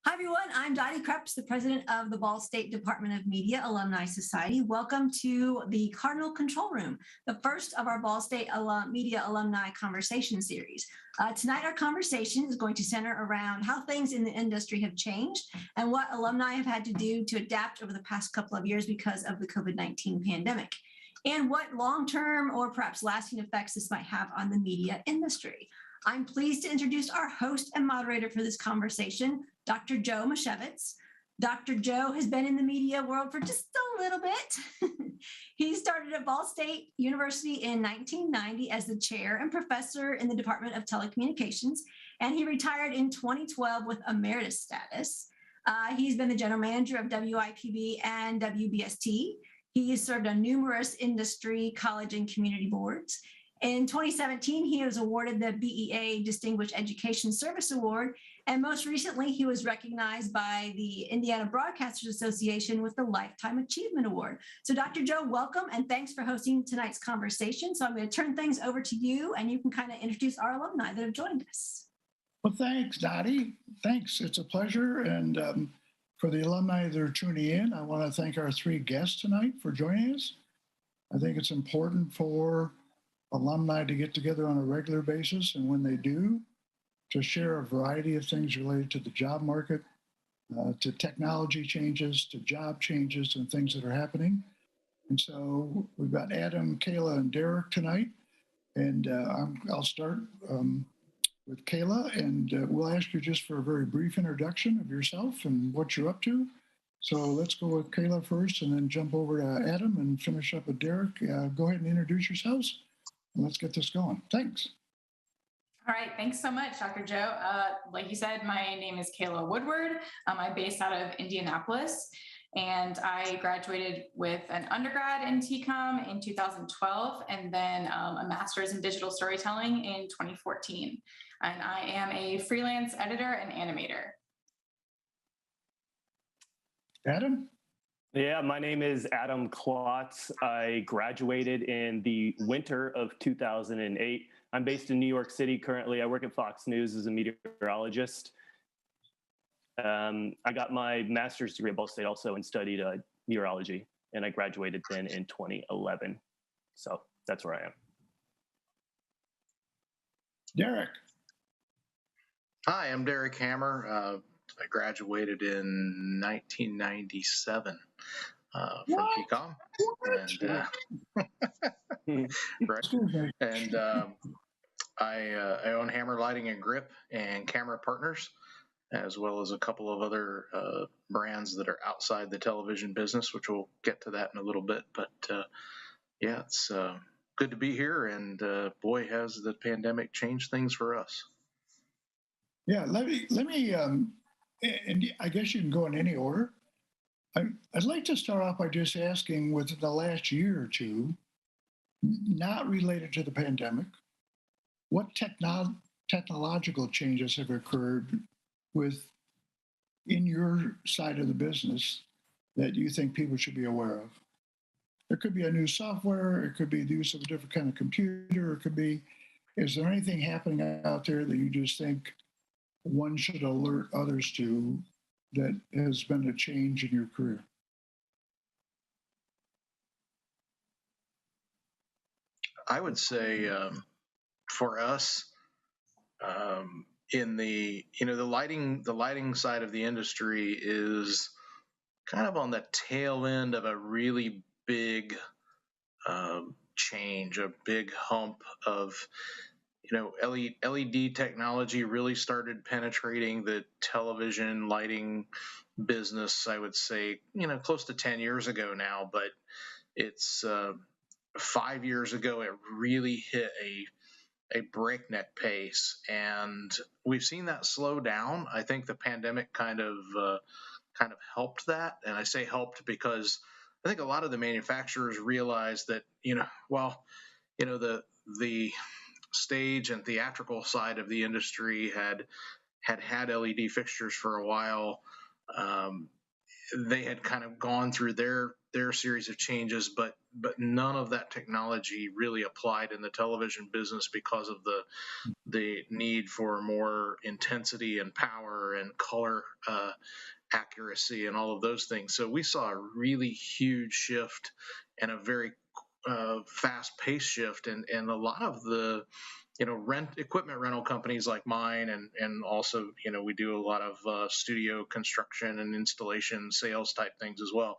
Hi, everyone. I'm Dottie Kreps, the president of the Ball State Department of Media Alumni Society. Welcome to the Cardinal Control Room, the first of our Ball State Media Alumni Conversation Series. Tonight, our conversation is going to center around how things in the industry have changed and what alumni have had to do to adapt over the past couple of years because of the COVID-19 pandemic, and what long-term or perhaps lasting effects this might have on the media industry. I'm pleased to introduce our host and moderator for this conversation, Dr. Joe Misiewicz. Dr. Joe has been in the media world for just a little bit. He started at Ball State University in 1990 as the chair and professor in the Department of Telecommunications, and he retired in 2012 with emeritus status. He's been the general manager of WIPB and WBST. He has served on numerous industry, college, and community boards. In 2017, he was awarded the BEA Distinguished Education Service Award, and most recently, he was recognized by the Indiana Broadcasters Association with the Lifetime Achievement Award. So Dr. Joe, welcome, and thanks for hosting tonight's conversation. So I'm going to turn things over to you, and you can kind of introduce our alumni that have joined us. Well, thanks, Dottie. Thanks. It's a pleasure. And for the alumni that are tuning in, I want to thank our three guests tonight for joining us. I think it's important for alumni to get together on a regular basis, and when they do, to share a variety of things related to the job market, to technology changes, to job changes, and things that are happening. And so we've got Adam, Kayla, and Derek tonight, and I'll start with Kayla, and we'll ask you just for a very brief introduction of yourself and what you're up to. So let's go with Kayla first, and then jump over to Adam and finish up with Derek. Go ahead and introduce yourselves. Let's get this going. Thanks. All right. Thanks so much, Dr. Joe. Like you said, my name is Kayla Woodward. I'm based out of Indianapolis, and I graduated with an undergrad in TCOM in 2012, and then a master's in digital storytelling in 2014. And I am a freelance editor and animator. Adam? Yeah, my name is Adam Klotz. I graduated in the winter of 2008. I'm based in New York City currently. I work at Fox News as a meteorologist. I got my master's degree at Ball State also and studied meteorology, and I graduated then in 2011. So that's where I am. Derek. Hi, I'm Derek Hammer. I graduated in 1997 from TCOM, and right. And I own Hammer Lighting and Grip and Camera Partners, as well as a couple of other brands that are outside the television business, which we'll get to that in a little bit. But yeah, it's good to be here, and boy, has the pandemic changed things for us. Yeah, let me. And I guess you can go in any order. I'd like to start off by just asking, within the last year or two, not related to the pandemic, what technological changes have occurred in your side of the business that you think people should be aware of? There could be a new software, it could be the use of a different kind of computer, it could be, is there anything happening out there that you just think one should alert others to that has been a change in your career? I would say for us, in the the lighting side of the industry is kind of on the tail end of a really big change, a big hump of LED technology really started penetrating the television lighting business, I would say, close to 10 years ago now, but it's 5 years ago, it really hit a breakneck pace, and we've seen that slow down. I think the pandemic kind of helped that, and I say helped because I think a lot of the manufacturers realized that, the stage and theatrical side of the industry had LED fixtures for a while. They had kind of gone through their their series of changes, but none of that technology really applied in the television business because of the need for more intensity and power and color accuracy and all of those things. So we saw a really huge shift and a very fast-paced shift, and a lot of the equipment rental companies like mine, and also we do a lot of studio construction and installation sales type things as well.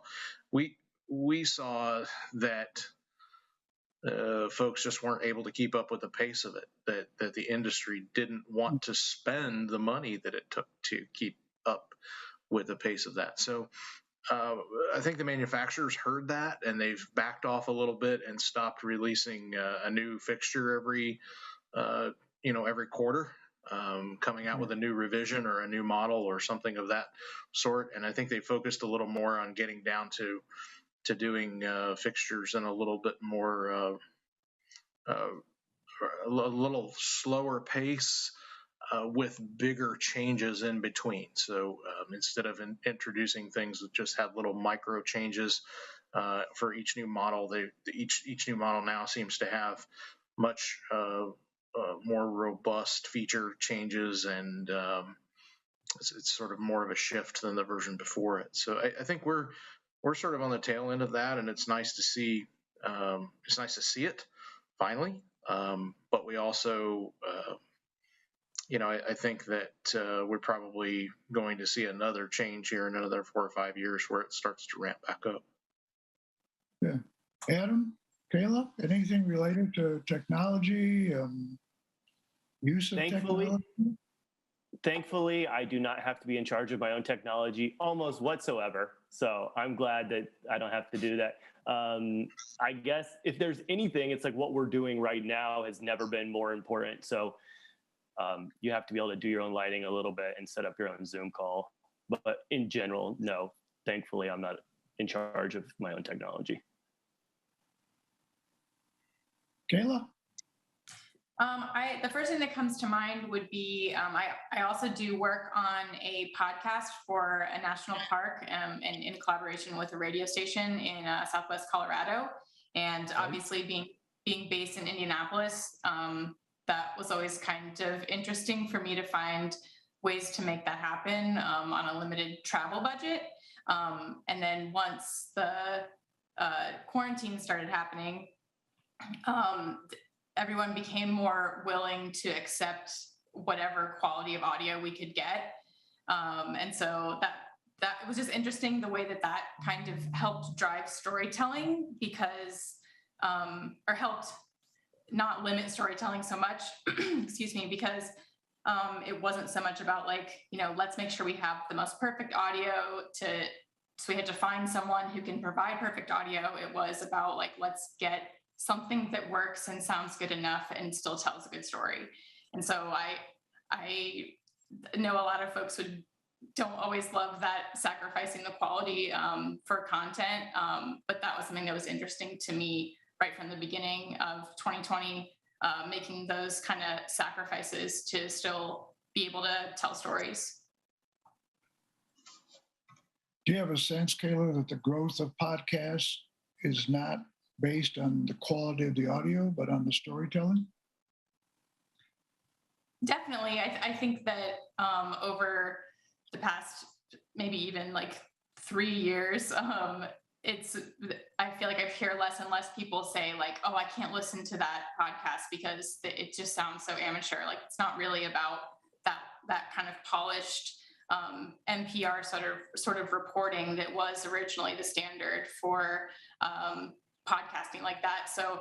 We saw that folks just weren't able to keep up with the pace of it, that the industry didn't want to spend the money that it took to keep up with the pace of that. So I think the manufacturers heard that, and they've backed off a little bit and stopped releasing a new fixture every quarter, coming out with a new revision or a new model or something of that sort. And I think they focused a little more on getting down to doing fixtures in a little bit more, a little slower pace, with bigger changes in between. So instead of introducing things that just had little micro changes for each new model, each new model now seems to have much more robust feature changes, and it's sort of more of a shift than the version before it. So I think we're sort of on the tail end of that, and it's nice to see. It's nice to see it finally, but we also. I think that we're probably going to see another change here in another 4 or 5 years where it starts to ramp back up. Yeah. Adam, Kayla, anything related to technology, use of technology? Thankfully, I do not have to be in charge of my own technology almost whatsoever. So I'm glad that I don't have to do that. I guess if there's anything, it's like what we're doing right now has never been more important. So you have to be able to do your own lighting a little bit and set up your own Zoom call. But in general, no, thankfully, I'm not in charge of my own technology. Kayla? The first thing that comes to mind would be I also do work on a podcast for a national park, and in collaboration with a radio station in Southwest Colorado. And obviously being based in Indianapolis, that was always kind of interesting for me to find ways to make that happen on a limited travel budget. And then once the quarantine started happening, everyone became more willing to accept whatever quality of audio we could get. And so that was just interesting, the way that kind of helped drive storytelling, because, or helped not limit storytelling so much, excuse me, because it wasn't so much about let's make sure we have the most perfect audio so we had to find someone who can provide perfect audio. It was about let's get something that works and sounds good enough and still tells a good story. And so I know a lot of folks don't always love that, sacrificing the quality for content, but that was something that was interesting to me right from the beginning of 2020, making those kind of sacrifices to still be able to tell stories. Do you have a sense, Kayla, that the growth of podcasts is not based on the quality of the audio, but on the storytelling? Definitely. I think that over the past maybe even 3 years, I feel like I hear less and less people say oh, I can't listen to that podcast because it just sounds so amateur. It's not really about that kind of polished NPR sort of reporting that was originally the standard for podcasting like that. So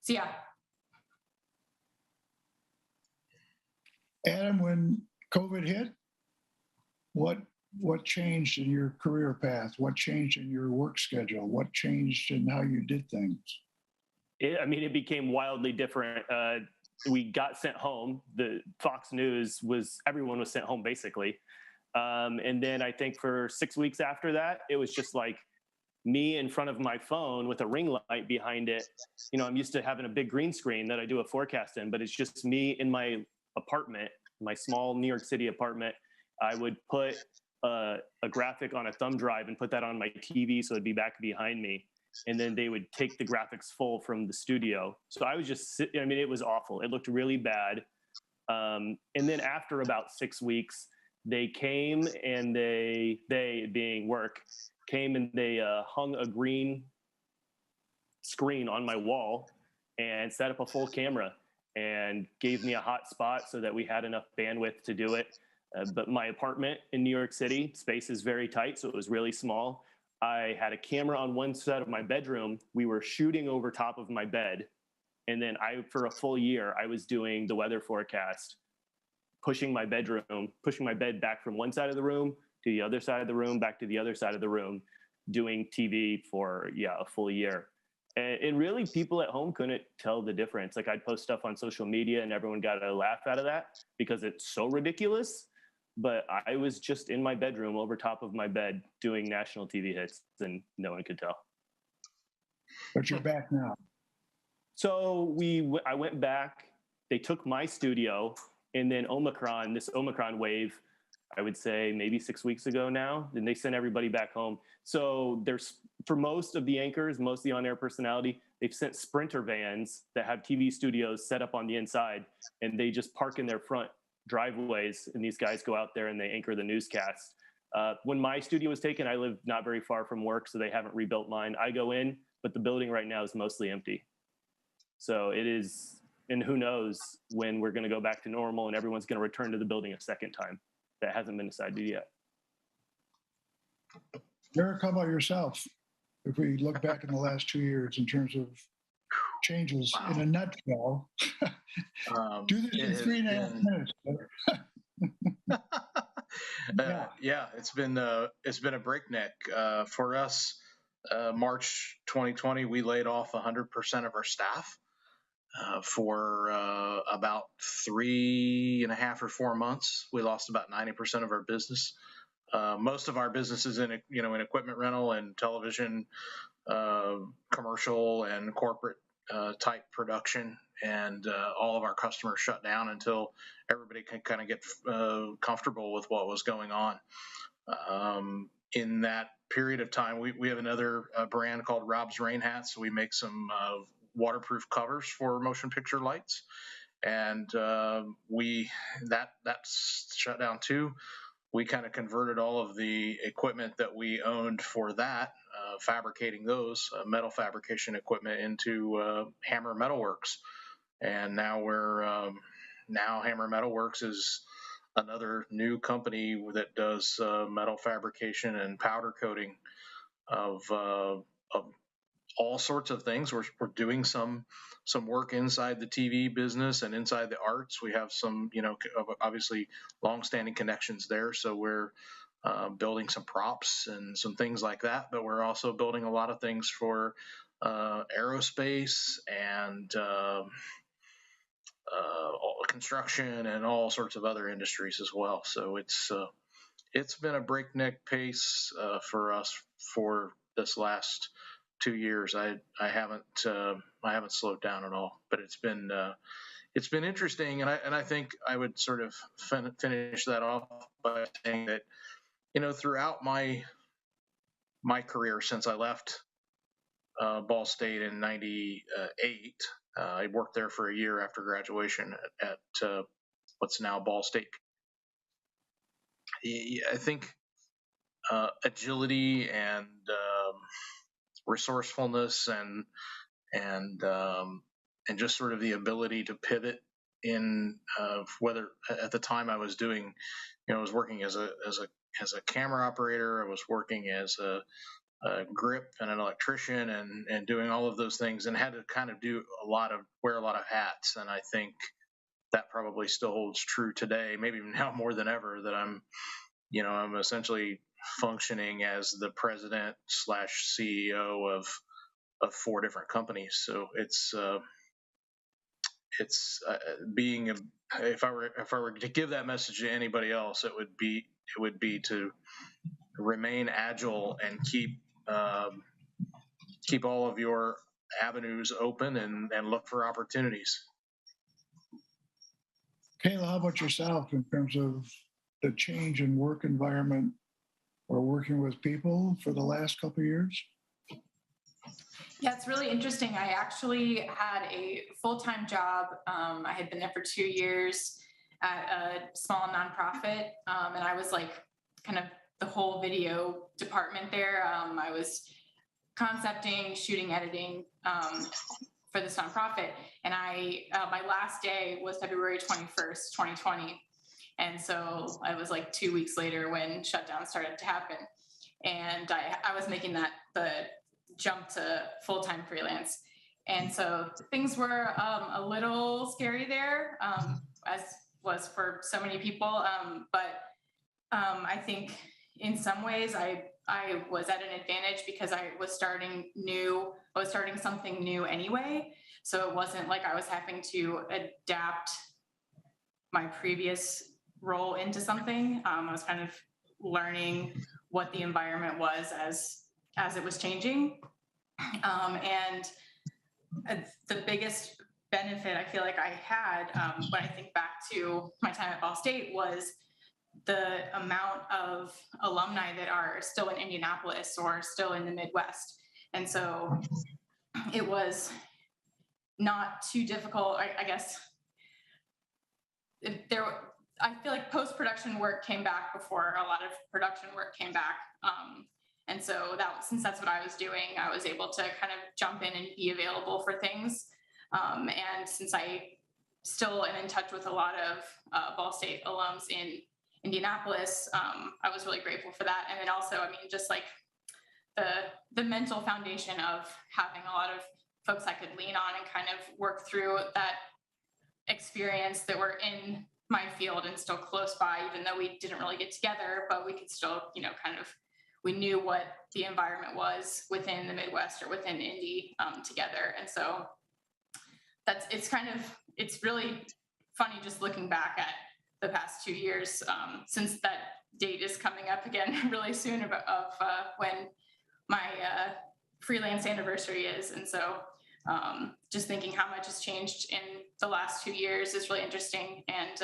yeah. Adam, when COVID hit, what changed in your career path? What changed in your work schedule? What changed in how you did things? It became wildly different. We got sent home. The Fox News everyone was sent home basically. And then I think for 6 weeks after that, it was just me in front of my phone with a ring light behind it. I'm used to having a big green screen that I do a forecast in, but it's just me in my apartment, my small New York City apartment. I would put a graphic on a thumb drive and put that on my TV so it'd be back behind me. And then they would take the graphics full from the studio. So I was just, I mean, it was awful. It looked really bad. And then after about 6 weeks, they came and they being work, came and they hung a green screen on my wall and set up a full camera and gave me a hot spot so that we had enough bandwidth to do it. But my apartment in New York City, space is very tight, so it was really small. I had a camera on one side of my bedroom. We were shooting over top of my bed. And then for a full year, I was doing the weather forecast, pushing my bed back from one side of the room to the other side of the room, back to the other side of the room, doing TV for, a full year. And really, people at home couldn't tell the difference. Like, I'd post stuff on social media and everyone got a laugh out of that because it's so ridiculous. But I was just in my bedroom over top of my bed doing national TV hits and no one could tell. But you're back now. So I went back, they took my studio, and then this Omicron wave, I would say maybe 6 weeks ago now, then they sent everybody back home. So for most of the anchors, most of the on-air personality, they've sent Sprinter vans that have TV studios set up on the inside, and they just park in their front driveways, and these guys go out there and they anchor the newscast. When my studio was taken, I live not very far from work, so they haven't rebuilt mine. I go in, but the building right now is mostly empty. So it is, and who knows when we're going to go back to normal and everyone's going to return to the building a second time. That hasn't been decided yet. Eric, how about yourself? If we look back in the last 2 years in terms of changes in a nutshell, do this in 3.5 minutes. It's been a breakneck for us. March 2020, we laid off 100% of our staff for about 3.5 or 4 months. We lost about 90% of our business. Most of our business is in equipment rental and television, commercial and corporate type production, and all of our customers shut down until everybody can kind of get comfortable with what was going on. In that period of time, we have another brand called Rob's Rain Hats. We make some waterproof covers for motion picture lights, and that's shut down too. We kind of converted all of the equipment that we owned for that, fabricating those metal fabrication equipment into Hammer Metalworks, and now Hammer Metalworks is another new company that does metal fabrication and powder coating of all sorts of things. We're doing some work inside the TV business and inside the arts. We have some, obviously long-standing connections there. So we're building some props and some things like that. But we're also building a lot of things for aerospace and construction and all sorts of other industries as well. So it's been a breakneck pace for us for this last 2 years. I haven't slowed down at all, but it's been interesting, and I think I would sort of finish that off by saying that throughout my career since I left Ball State in '98, I worked there for a year after graduation at what's now Ball State. I think agility and resourcefulness and just sort of the ability to pivot in whether at the time I was doing, I was working as a camera operator, I was working as a grip and an electrician and doing all of those things, and had to kind of wear a lot of hats. And I think that probably still holds true today, maybe now more than ever, that I'm essentially functioning as the president / CEO of 4 different companies. So it's being if I were to give that message to anybody else, it would be to remain agile and keep all of your avenues open and look for opportunities. Kayla, how about yourself in terms of the change in work environment or working with people for the last couple of years? Yeah, it's really interesting. I actually had a full-time job. I had been there for 2 years at a small nonprofit, and I was like kind of the whole video department there. I was concepting, shooting, editing for this nonprofit, and my last day was February 21st, 2020. And so I was like 2 weeks later when shutdown started to happen. And I was making the jump to full-time freelance. And so things were a little scary there, as was for so many people. But I think in some ways I was at an advantage because I was starting something new anyway. So it wasn't like I was having to adapt my previous role into something. I was kind of learning what the environment was as it was changing. And the biggest benefit I feel like I had when I think back to my time at Ball State was the amount of alumni that are still in Indianapolis or still in the Midwest. And so it was not too difficult. I guess I feel like post-production work came back before a lot of production work came back. And so since that's what I was doing, I was able to kind of jump in and be available for things. And since I still am in touch with a lot of Ball State alums in Indianapolis, I was really grateful for that. And then also, I mean, just like the mental foundation of having a lot of folks I could lean on and kind of work through that experience that were in my field and still close by, even though we didn't really get together, but we could still, we knew what the environment was within the Midwest or within Indy together. And so it's really funny just looking back at the past 2 years, since that date is coming up again really soon of when my freelance anniversary is. And so just thinking how much has changed in the last 2 years is really interesting. And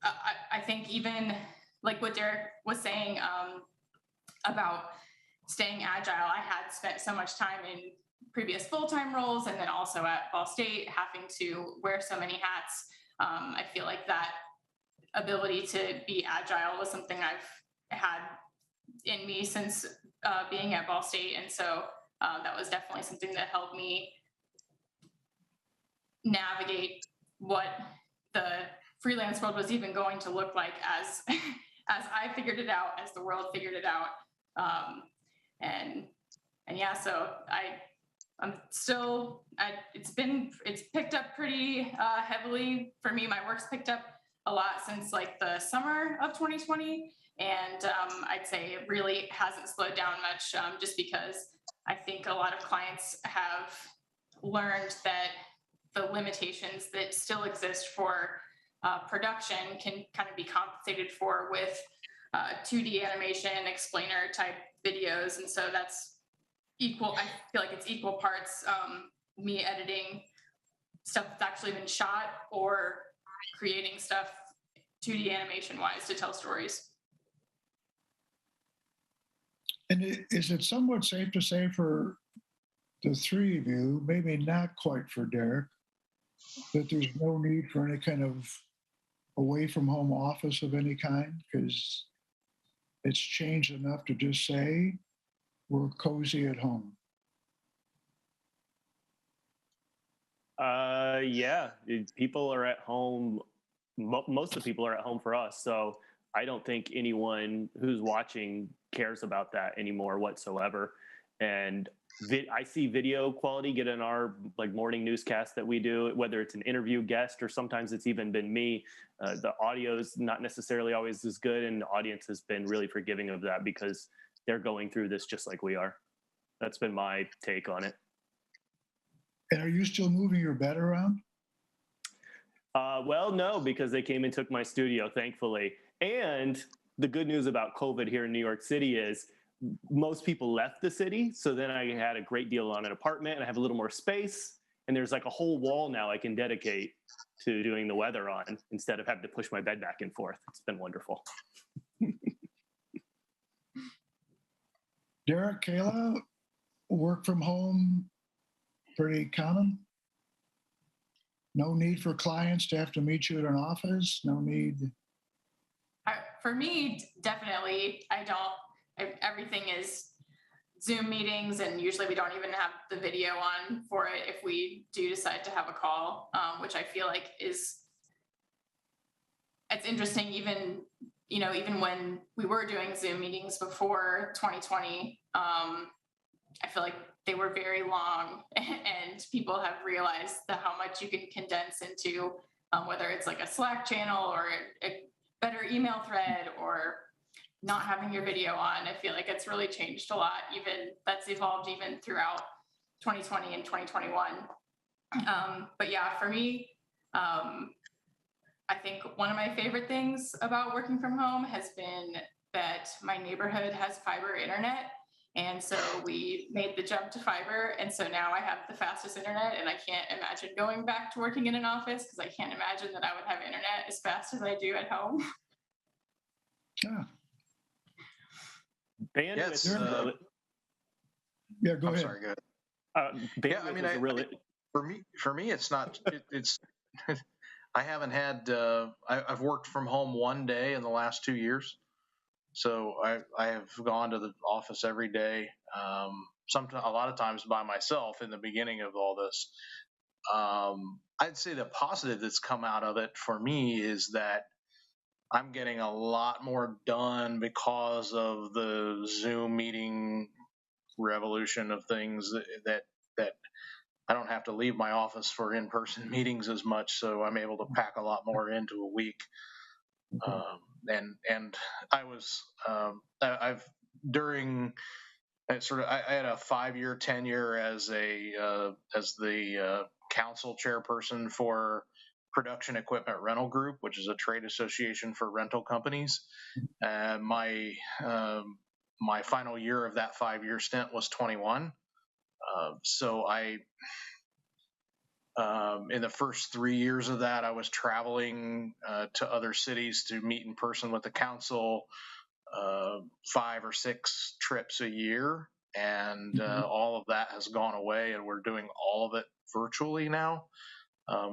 I think even like what Derek was saying about staying agile, I had spent so much time in previous full-time roles and then also at Ball State having to wear so many hats. I feel like that ability to be agile was something I've had in me since being at Ball State. And so that was definitely something that helped me navigate what the freelance world was even going to look like as I figured it out, as the world figured it out. So I'm still, it's picked up pretty heavily for me. My work's picked up a lot since like the summer of 2020. And I'd say it really hasn't slowed down much, just because I think a lot of clients have learned that the limitations that still exist for production can kind of be compensated for with 2D animation, explainer type videos. And so that's equal. I feel like it's equal parts me editing stuff that's actually been shot or creating stuff 2D animation wise to tell stories. And is it somewhat safe to say for the three of you, maybe not quite for Derek, that there's no need for any kind of away from home office of any kind? Because it's changed enough to just say, we're cozy at home. People are at home. Most of the people are at home for us. So I don't think anyone who's watching cares about that anymore whatsoever. And I see video quality get in our like morning newscast that we do, whether it's an interview guest or sometimes it's even been me. The audio is not necessarily always as good, and the audience has been really forgiving of that because they're going through this just like we are. That's been my take on it. And are you still moving your bed around? Well, no, because they came and took my studio, thankfully. And the good news about COVID here in New York City is most people left the city. So then I had a great deal on an apartment and I have a little more space. And there's like a whole wall now I can dedicate to doing the weather on instead of having to push my bed back and forth. It's been wonderful. Derek, Kayla, work from home, pretty common? No need for clients to have to meet you at an office? No need? For me, definitely, everything is Zoom meetings, and usually we don't even have the video on for it if we do decide to have a call, which I feel like it's interesting. Even when we were doing Zoom meetings before 2020, I feel like they were very long, and people have realized how much you can condense into whether it's like a Slack channel or a better email thread or not having your video on. I feel like it's really changed a lot. Even that's evolved even throughout 2020 and 2021. But yeah, for me, I think one of my favorite things about working from home has been that my neighborhood has fiber internet. And so we made the jump to fiber. And so now I have the fastest internet, and I can't imagine going back to working in an office because I can't imagine that I would have internet as fast as I do at home. Yeah. Bandwidth Yes, Yeah, go ahead. Sorry, go ahead. Bandwidth I mean, is a really... for me, it's not. It's. I haven't had. I've worked from home one day in the last 2 years, so I have gone to the office every day. Sometimes, a lot of times by myself in the beginning of all this. I'd say the positive that's come out of it for me is that I'm getting a lot more done because of the Zoom meeting revolution of things that I don't have to leave my office for in-person meetings as much, so I'm able to pack a lot more into a week. And I was I've during I had a 5-year tenure as the council chairperson for Production Equipment Rental Group, which is a trade association for rental companies. My final year of that 5-year stint was 21. So in the first 3 years of that, I was traveling to other cities to meet in person with the council, 5 or 6 trips a year. And all of that has gone away, and we're doing all of it virtually now.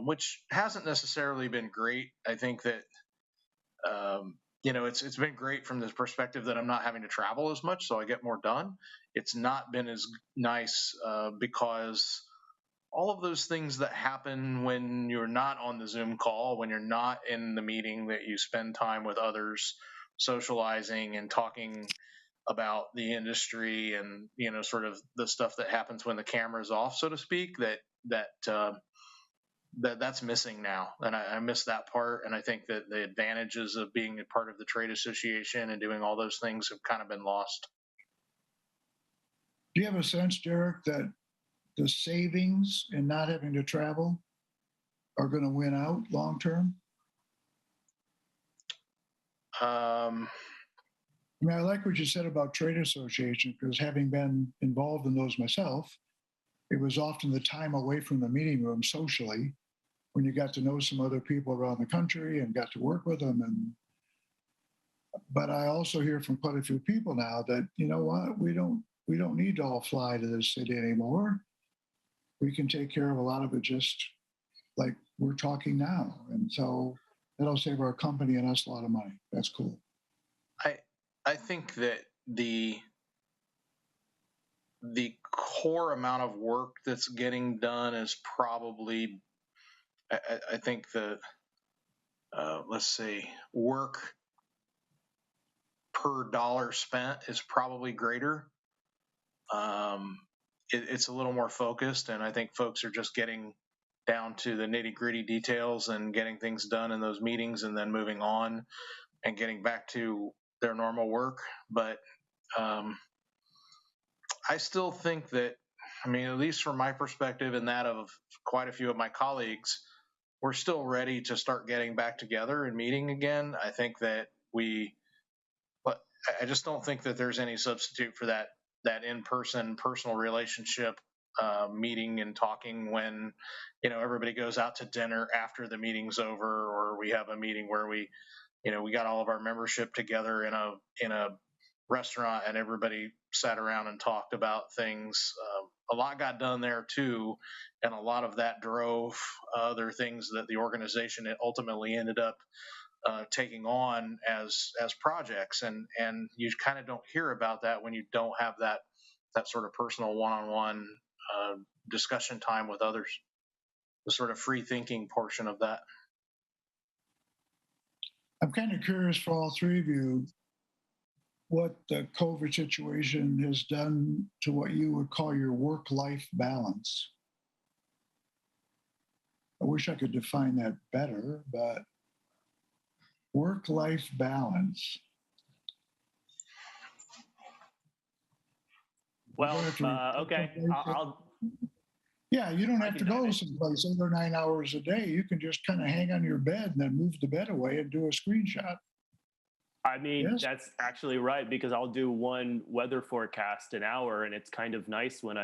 Which hasn't necessarily been great. I think that, it's been great from the perspective that I'm not having to travel as much, so I get more done. It's not been as nice because all of those things that happen when you're not on the Zoom call, when you're not in the meeting, that you spend time with others, socializing and talking about the industry and, sort of the stuff that happens when the camera's off, so to speak, that's missing now, and I miss that part. And I think that the advantages of being a part of the trade association and doing all those things have kind of been lost. Do you have a sense, Derek, that the savings in not having to travel are going to win out long term? I like what you said about trade associations, because having been involved in those myself, it was often the time away from the meeting room socially when you got to know some other people around the country and got to work with them. But I also hear from quite a few people now that, you know what, we don't need to all fly to this city anymore. We can take care of a lot of it just like we're talking now. And so that'll save our company and us a lot of money. That's cool. I think that the core amount of work that's getting done is probably, I think the, let's see, work per dollar spent is probably greater. It's a little more focused, and I think folks are just getting down to the nitty-gritty details and getting things done in those meetings and then moving on and getting back to their normal work. But I still think that, at least from my perspective and that of quite a few of my colleagues, we're still ready to start getting back together and meeting again. I think that but I just don't think that there's any substitute for that in-person personal relationship meeting and talking when, everybody goes out to dinner after the meeting's over, or we have a meeting where we got all of our membership together in a restaurant and everybody sat around and talked about things. A lot got done there too, and a lot of that drove other things that the organization ultimately ended up taking on as projects, and you kind of don't hear about that when you don't have that sort of personal one-on-one discussion time with others, the sort of free thinking portion of that. I'm kind of curious for all three of you what the COVID situation has done to what you would call your work-life balance. I wish I could define that better, but work-life balance. Well, okay. Yeah, you don't have to go someplace 8 or 9 hours a day. You can just kind of hang on your bed and then move the bed away and do a screenshot. I mean, yes. That's actually right, because I'll do one weather forecast an hour, and it's kind of nice when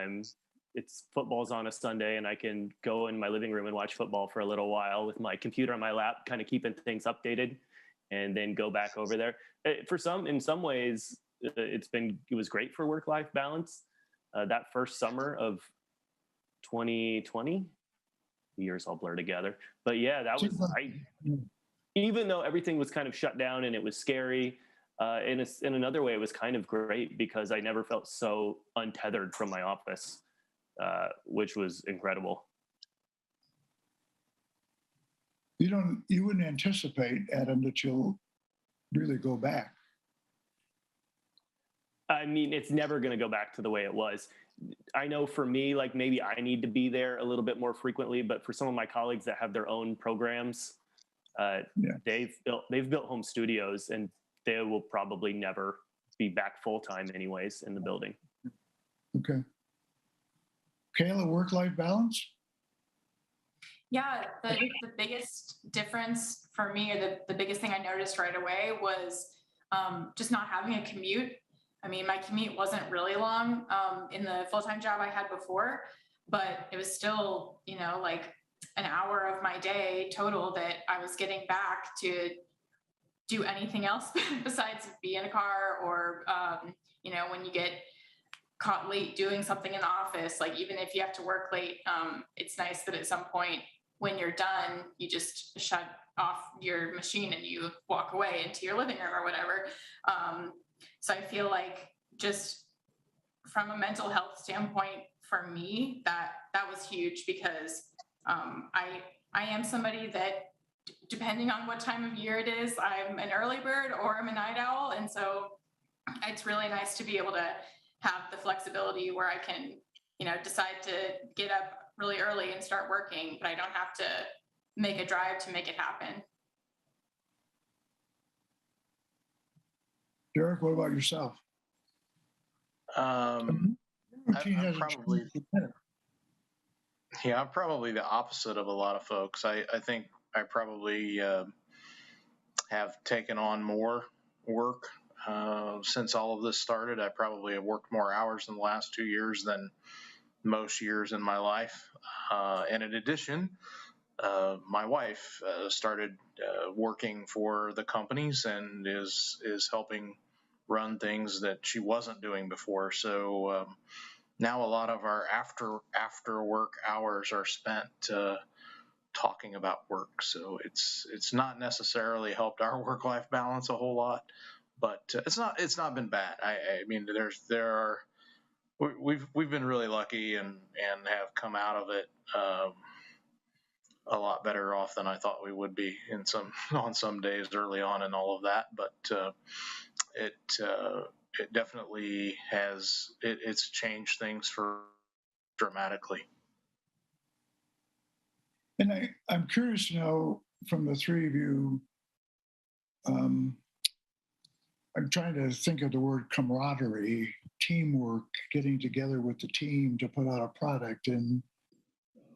it's football's on a Sunday and I can go in my living room and watch football for a little while with my computer on my lap, kind of keeping things updated, and then go back over there. In some ways, it was great for work-life balance. That first summer of 2020, years all blur together. But yeah, that was, even though everything was kind of shut down and it was scary, in another way, it was kind of great because I never felt so untethered from my office, which was incredible. You wouldn't anticipate, Adam, that you'll really go back. I mean, it's never going to go back to the way it was. I know for me, like maybe I need to be there a little bit more frequently, but for some of my colleagues that have their own programs, they've built home studios, and they will probably never be back full time anyways in the building. Okay. Kayla, work-life balance? Yeah, the biggest difference for me, or the biggest thing I noticed right away was just not having a commute. I mean, my commute wasn't really long in the full-time job I had before, but it was still, like an hour of my day total that I was getting back to do anything else besides be in a car, or, when you get caught late doing something in the office, like even if you have to work late, it's nice that at some point when you're done, you just shut off your machine and you walk away into your living room or whatever. So I feel like just from a mental health standpoint, for me, that was huge, because I am somebody that, depending on what time of year it is, I'm an early bird or I'm a night owl. And so it's really nice to be able to have the flexibility where I can, decide to get up really early and start working, but I don't have to make a drive to make it happen. Derek, what about yourself? I'm probably the opposite of a lot of folks. I think I probably have taken on more work since all of this started. I probably have worked more hours in the last 2 years than most years in my life. And in addition, my wife started working for the companies and is helping run things that she wasn't doing before. So now a lot of our after work hours are spent talking about work. So it's not necessarily helped our work-life balance a whole lot, but it's not been bad. I mean, we've been really lucky and have come out of it a lot better off than I thought we would be on some days early on and all of that. But it definitely has it's changed things for dramatically. And I'm curious to know from the three of you, I'm trying to think of the word camaraderie, teamwork, getting together with the team to put out a product. And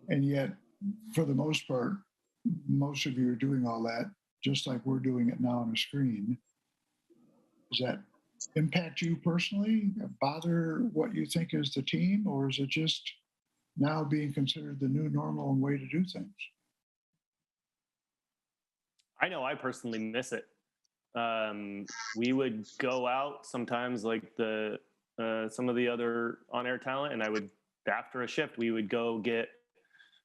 yet, for the most part, most of you are doing all that just like we're doing it now on a screen. Does that impact you personally, bother what you think is the team, or is it just now being considered the new normal and way to do things? I know I personally miss it. We would go out sometimes, like some of the other on-air talent, and after a shift, we would go get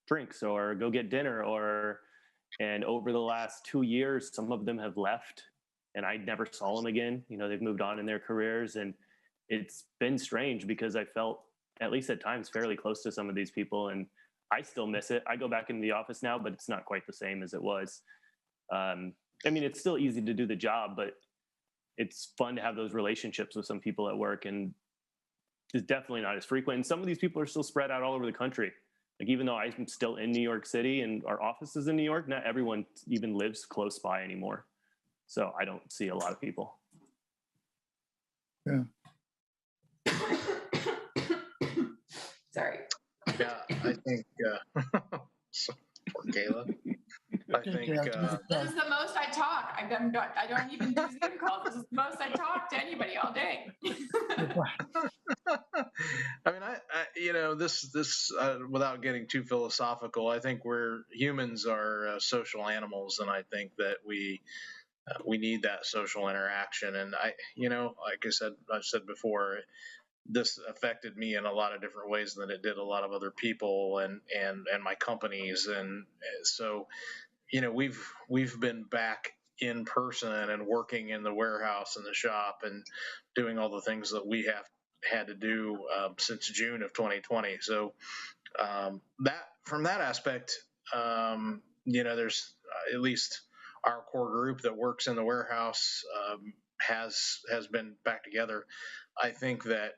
drinks or go get dinner, and over the last 2 years, some of them have left, and I never saw them again. They've moved on in their careers, and it's been strange because I felt, at least at times, fairly close to some of these people, and I still miss it. I go back into the office now, but it's not quite the same as it was. It's still easy to do the job, but it's fun to have those relationships with some people at work, and it's definitely not as frequent. And some of these people are still spread out all over the country. Like, even though I'm still in New York City and our office is in New York, not everyone even lives close by anymore. So I don't see a lot of people. Yeah. Sorry. Yeah, I think, poor Kayla. I think this is the most I talk. I don't even do Zoom calls. This is the most I talk to anybody all day. This without getting too philosophical, I think humans are social animals, and I think that we need that social interaction. And like I've said before, this affected me in a lot of different ways than it did a lot of other people and my companies. And so, we've been back in person and working in the warehouse and the shop and doing all the things that we have had to do since June of 2020. So that from that aspect, there's at least our core group that works in the warehouse has been back together. I think that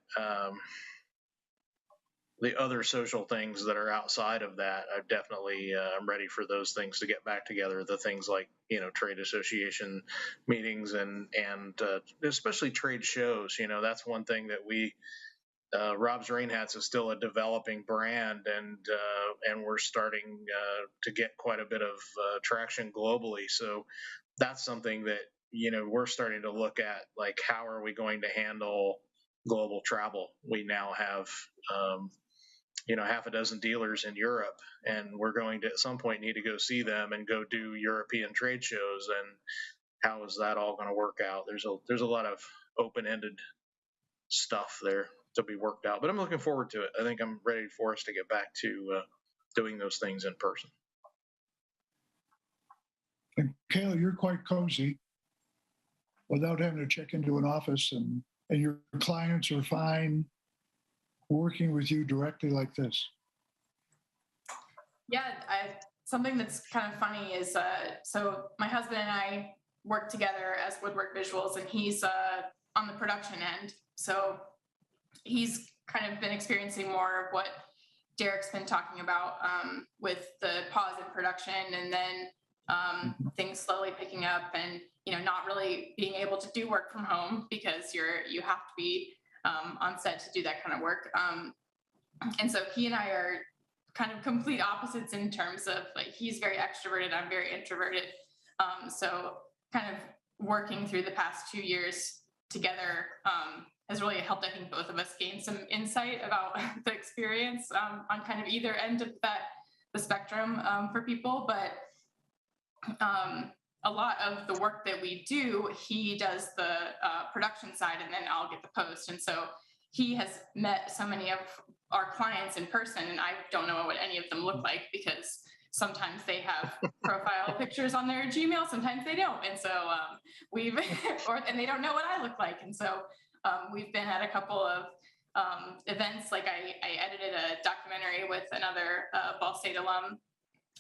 the other social things that are outside of that, I definitely I'm ready for those things to get back together. The things like trade association meetings and especially trade shows. That's one thing that we Rob's Rain Hats is still a developing brand, and we're starting to get quite a bit of traction globally. So that's something that we're starting to look at, like, how are we going to handle global travel? We now have half a dozen dealers in Europe, and we're going to at some point need to go see them and go do European trade shows. And how is that all going to work out? There's a lot of open-ended stuff there to be worked out, but I'm looking forward to it. I think I'm ready for us to get back to doing those things in person. And Kayla, you're quite cozy without having to check into an office, and your clients are fine working with you directly like this. Yeah, something that's kind of funny is, so my husband and I work together as Woodward Visuals, and he's on the production end. So he's kind of been experiencing more of what Derek's been talking about with the pause in production, and then things slowly picking up, and not really being able to do work from home because you have to be on set to do that kind of work. And so he and I are kind of complete opposites in terms of, like, he's very extroverted, I'm very introverted. So kind of working through the past 2 years together has really helped, I think, both of us gain some insight about the experience on kind of either end of the spectrum for people. But a lot of the work that we do, he does the production side, and then I'll get the post. And so he has met so many of our clients in person, and I don't know what any of them look like, because sometimes they have profile pictures on their Gmail, sometimes they don't. And so and they don't know what I look like. And so we've been at a couple of events. Like I edited a documentary with another Ball State alum.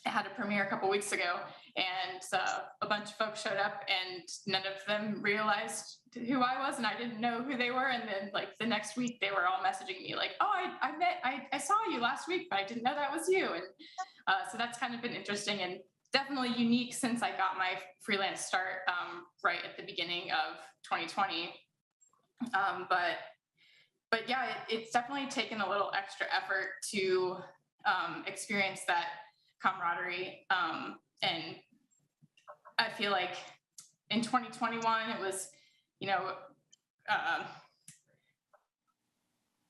I had a premiere a couple weeks ago, and a bunch of folks showed up, and none of them realized who I was, and I didn't know who they were. And then, like, the next week, they were all messaging me like, "Oh, I saw you last week, but I didn't know that was you." And so that's kind of been interesting and definitely unique since I got my freelance start right at the beginning of 2020. But yeah, it's definitely taken a little extra effort to experience that camaraderie. And I feel like in 2021, it was,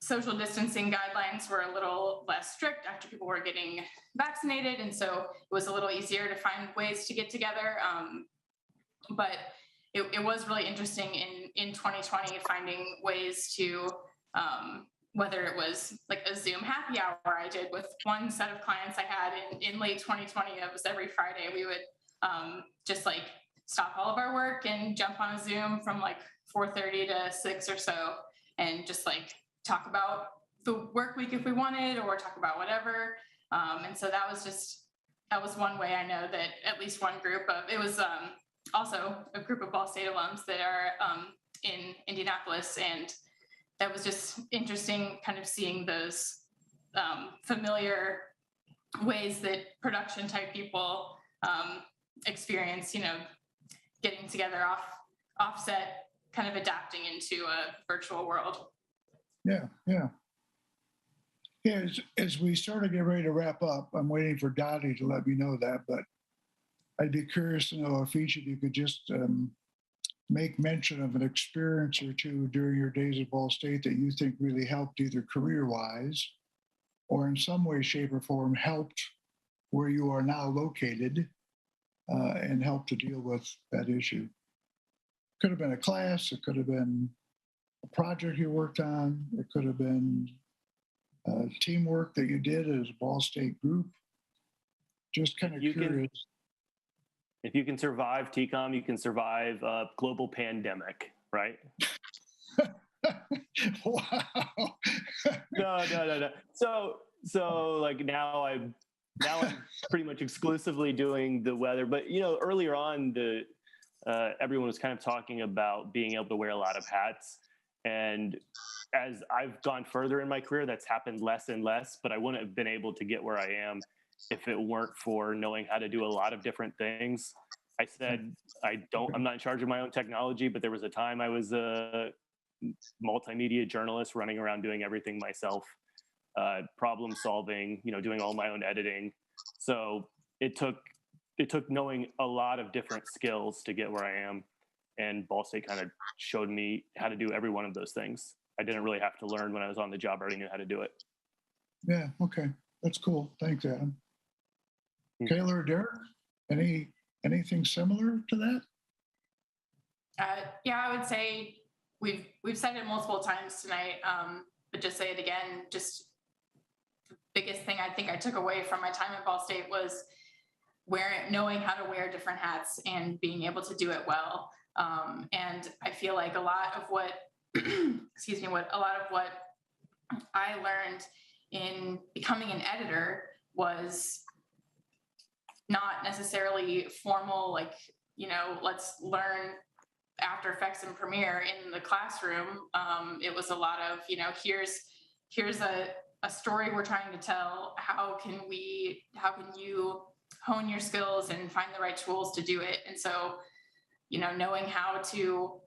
social distancing guidelines were a little less strict after people were getting vaccinated. And so it was a little easier to find ways to get together. But it was really interesting in 2020, finding ways to, whether it was like a Zoom happy hour I did with one set of clients I had in late 2020, it was every Friday, we would just like stop all of our work and jump on a Zoom from like 4:30 to 6 or so, and just like talk about the work week if we wanted, or talk about whatever. And so that was one way I know that at least one group of, it was also a group of Ball State alums that are in Indianapolis. And that was just interesting kind of seeing those familiar ways that production type people experience, getting together offset, kind of adapting into a virtual world. Yeah. As we sort of get ready to wrap up, I'm waiting for Dottie to let me know that, but I'd be curious to know if each of you could just make mention of an experience or two during your days at Ball State that you think really helped, either career-wise or in some way, shape, or form helped where you are now located and helped to deal with that issue. Could have been a class, it could have been a project you worked on, it could have been teamwork that you did as a Ball State group. Just kind of curious. If you can survive TCOM, you can survive a global pandemic, right? Wow. No. So like now I'm pretty much exclusively doing the weather. But earlier on, everyone was kind of talking about being able to wear a lot of hats, and as I've gone further in my career, that's happened less and less. But I wouldn't have been able to get where I am if it weren't for knowing how to do a lot of different things. I said, I'm not in charge of my own technology, but there was a time I was a multimedia journalist running around doing everything myself, problem solving, doing all my own editing. So it took knowing a lot of different skills to get where I am. And Ball State kind of showed me how to do every one of those things. I didn't really have to learn when I was on the job. I already knew how to do it. Yeah. Okay. That's cool. Thanks, Adam. Kayla or Derek, anything similar to that? Yeah, I would say we've said it multiple times tonight, but just say it again. Just the biggest thing I think I took away from my time at Ball State was knowing how to wear different hats and being able to do it well. And I feel like a lot of what I learned in becoming an editor was not necessarily formal, like, let's learn After Effects and Premiere in the classroom. It was a lot of, here's a story we're trying to tell. How can you hone your skills and find the right tools to do it? And so, knowing how to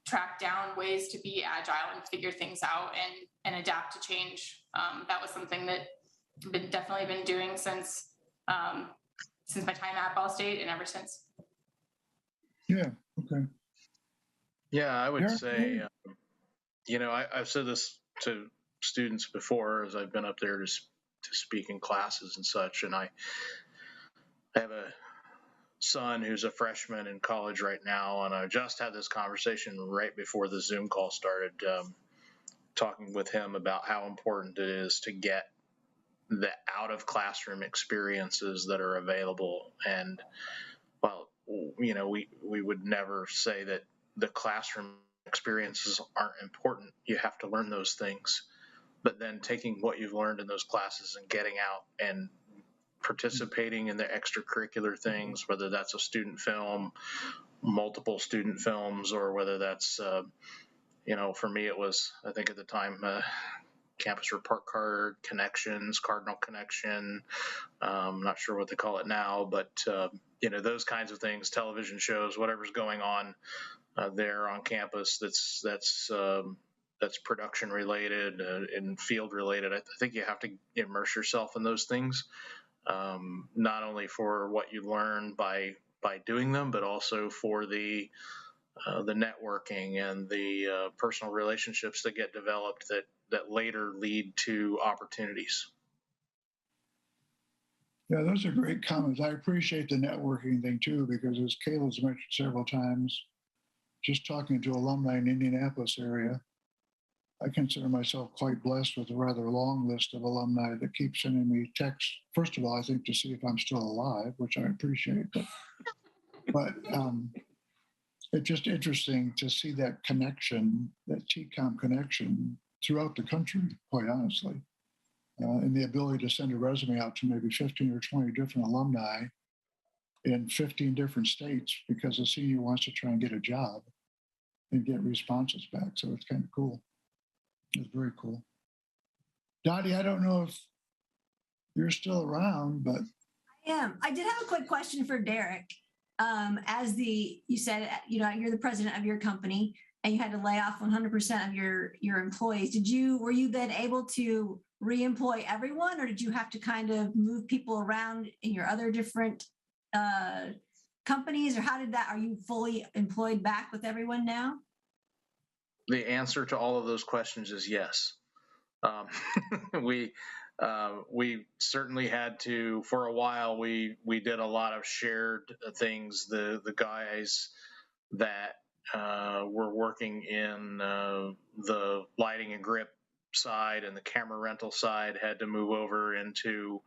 track down ways to be agile and figure things out and adapt to change. That was something that I've definitely been doing since my time at Ball State and ever since. Yeah. Okay. Yeah, I would say, I've said this to students before as I've been up there to speak in classes and such, and I have a son who's a freshman in college right now, and I just had this conversation right before the Zoom call started, talking with him about how important it is to get the out of classroom experiences that are available. And well, we would never say that the classroom experiences aren't important. You have to learn those things, but then taking what you've learned in those classes and getting out and participating in the extracurricular things, whether that's a student film, multiple student films, or whether that's, for me, it was, I think at the time, Campus Report Card Connections, Cardinal Connection. I'm not sure what they call it now, but, those kinds of things, television shows, whatever's going on there on campus that's production related and field related. I think you have to immerse yourself in those things. Not only for what you learn by doing them, but also for the the networking and the personal relationships that get developed that later lead to opportunities. Yeah, those are great comments. I appreciate the networking thing too, because as Kayla's mentioned several times, just talking to alumni in Indianapolis area, I consider myself quite blessed with a rather long list of alumni that keep sending me texts. First of all, I think to see if I'm still alive, which I appreciate, but it's just interesting to see that connection, that TCOM connection throughout the country, quite honestly. And the ability to send a resume out to maybe 15 or 20 different alumni in 15 different states because a senior wants to try and get a job and get responses back. So it's kind of cool. It's very cool. Dottie, I don't know if you're still around, but. I am. I did have a quick question for Derek. You said, you're the president of your company and you had to lay off 100% of your employees. Were you then able to re-employ everyone, or did you have to kind of move people around in your other different companies, or how did that, are you fully employed back with everyone now? The answer to all of those questions is yes. We certainly had to, for a while, we did a lot of shared things. The guys that were working in the lighting and grip side and the camera rental side had to move over into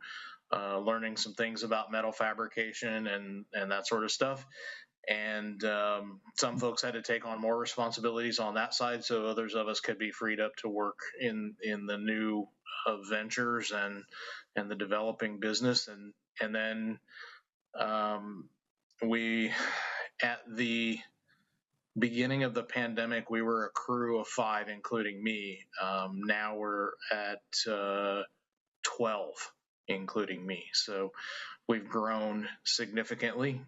learning some things about metal fabrication and that sort of stuff. And some folks had to take on more responsibilities on that side, so others of us could be freed up to work in the new ventures and the developing business. And then we, at the beginning of the pandemic, we were a crew of 5, including me. Now we're at 12, including me. So we've grown significantly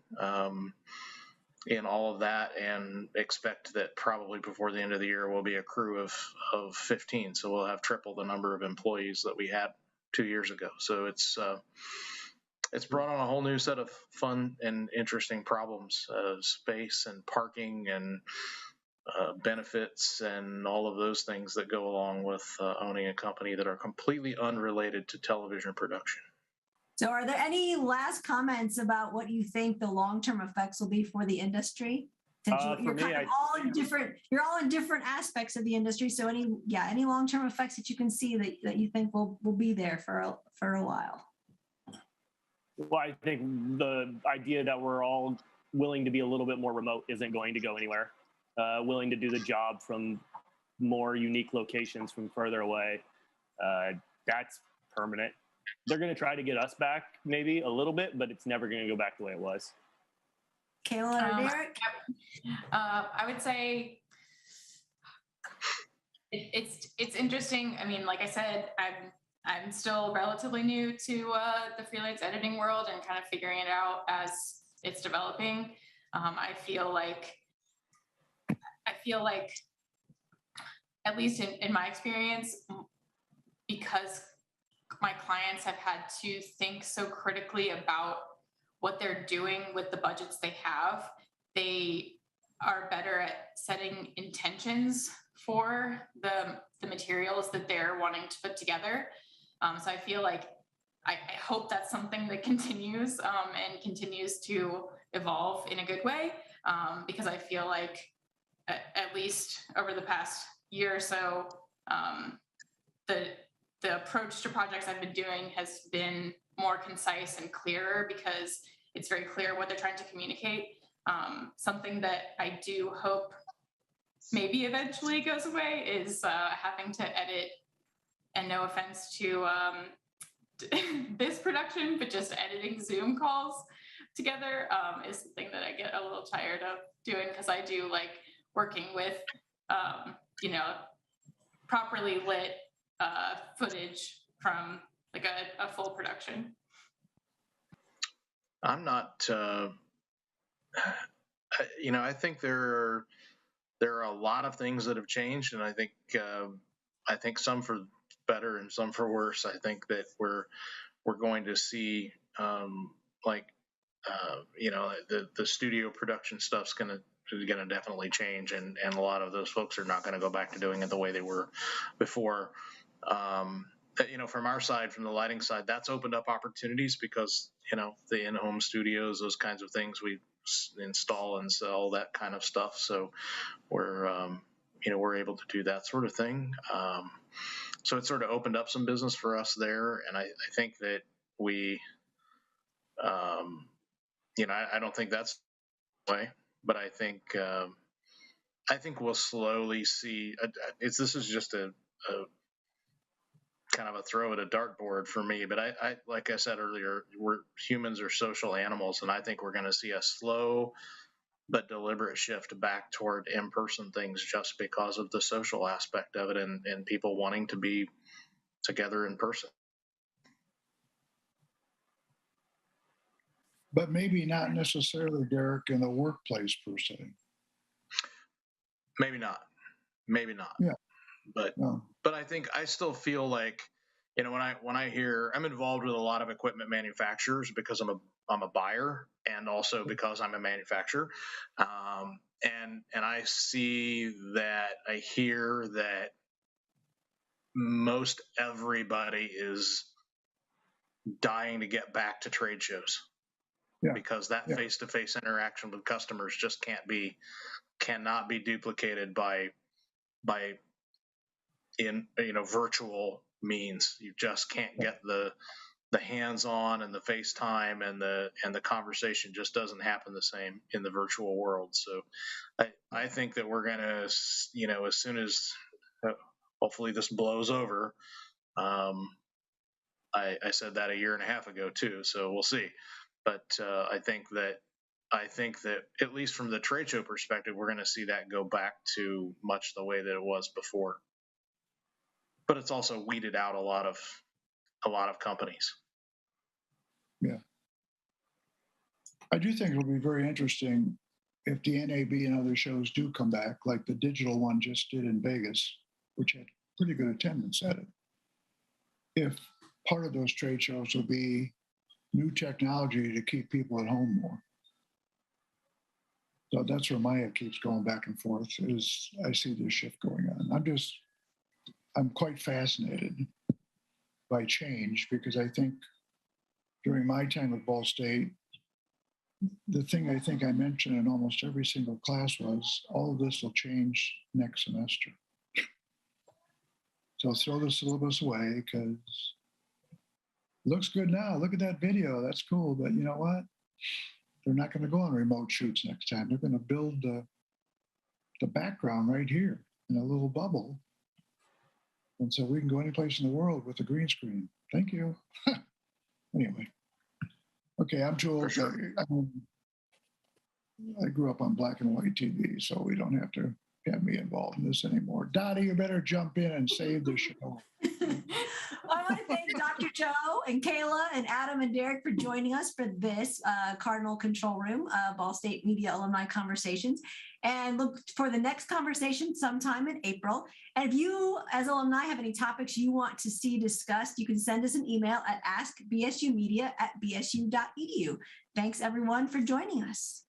in all of that, and expect that probably before the end of the year we'll be a crew of 15. So we'll have triple the number of employees that we had 2 years ago. So it's brought on a whole new set of fun and interesting problems, space and parking and benefits and all of those things that go along with owning a company that are completely unrelated to television production. So are there any last comments about what you think the long-term effects will be for the industry? Since you're all in different aspects of the industry. So any long-term effects that you can see that you think will be there for a while? Well, I think the idea that we're all willing to be a little bit more remote isn't going to go anywhere. Willing to do the job from more unique locations from further away, that's permanent. They're going to try to get us back maybe a little bit, but it's never going to go back the way it was. Kayla or Derek? I would say it's interesting. I mean, like I said, I'm still relatively new to the freelance editing world and kind of figuring it out as it's developing. I feel like, at least in my experience, because my clients have had to think so critically about what they're doing with the budgets they have, they are better at setting intentions for the materials that they're wanting to put together. So I feel like I hope that's something that continues and continues to evolve in a good way, because I feel like at least over the past year or so, the approach to projects I've been doing has been more concise and clearer because it's very clear what they're trying to communicate. Something that I do hope maybe eventually goes away is having to edit, and no offense to this production, but just editing Zoom calls together is something that I get a little tired of doing, because I do like working with, properly lit footage from like a full production. I'm not, I think there are a lot of things that have changed, and I think some for better and some for worse. I think that we're going to see like the studio production stuff's gonna definitely change, and a lot of those folks are not going to go back to doing it the way they were before. From our side, from the lighting side, that's opened up opportunities because the in-home studios, those kinds of things, we install and sell that kind of stuff. So we're able to do that sort of thing. So it sort of opened up some business for us there, and I think that we, I don't think that's the way, but I think we'll slowly see. This is just a kind of a throw at a dartboard for me, but I like I said earlier, humans are social animals, and I think we're going to see a slow but deliberate shift back toward in-person things just because of the social aspect of it and people wanting to be together in person. But maybe not necessarily, Derek, in the workplace per se. Maybe not. Yeah. But I still feel like, when I hear, I'm involved with a lot of equipment manufacturers because I'm a buyer and also because I'm a manufacturer. And I see that, I hear that most everybody is dying to get back to trade shows. Yeah. Because that face-to-face interaction with customers just cannot be duplicated by virtual means. You just can't get the hands-on and the FaceTime and the conversation just doesn't happen the same in the virtual world. So I think that we're gonna, as soon as hopefully this blows over. I said that a year and a half ago too, so we'll see. But I think that at least from the trade show perspective, we're going to see that go back to much the way that it was before. But it's also weeded out a lot of companies. Yeah, I do think it'll be very interesting if the NAB and other shows do come back, like the digital one just did in Vegas, which had pretty good attendance at it. If part of those trade shows will be new technology to keep people at home more. So that's where my head keeps going back and forth, is I see this shift going on. I'm quite fascinated by change, because I think during my time at Ball State, the thing I think I mentioned in almost every single class was, all of this will change next semester. So throw the syllabus away, because looks good now. Look at that video. That's cool. But you know what? They're not going to go on remote shoots next time. They're going to build the background right here in a little bubble. And so we can go any place in the world with a green screen. Thank you. Anyway. Okay, I'm too old. Sure. I grew up on black and white TV, so we don't have to have me involved in this anymore. Dottie, you better jump in and save the show. I want to thank Dr. Joe and Kayla and Adam and Derek for joining us for this Cardinal Control Room, Ball State Media Alumni Conversations. And look for the next conversation sometime in April. And if you, as alumni, have any topics you want to see discussed, you can send us an email at askbsumedia@bsu.edu. Thanks, everyone, for joining us.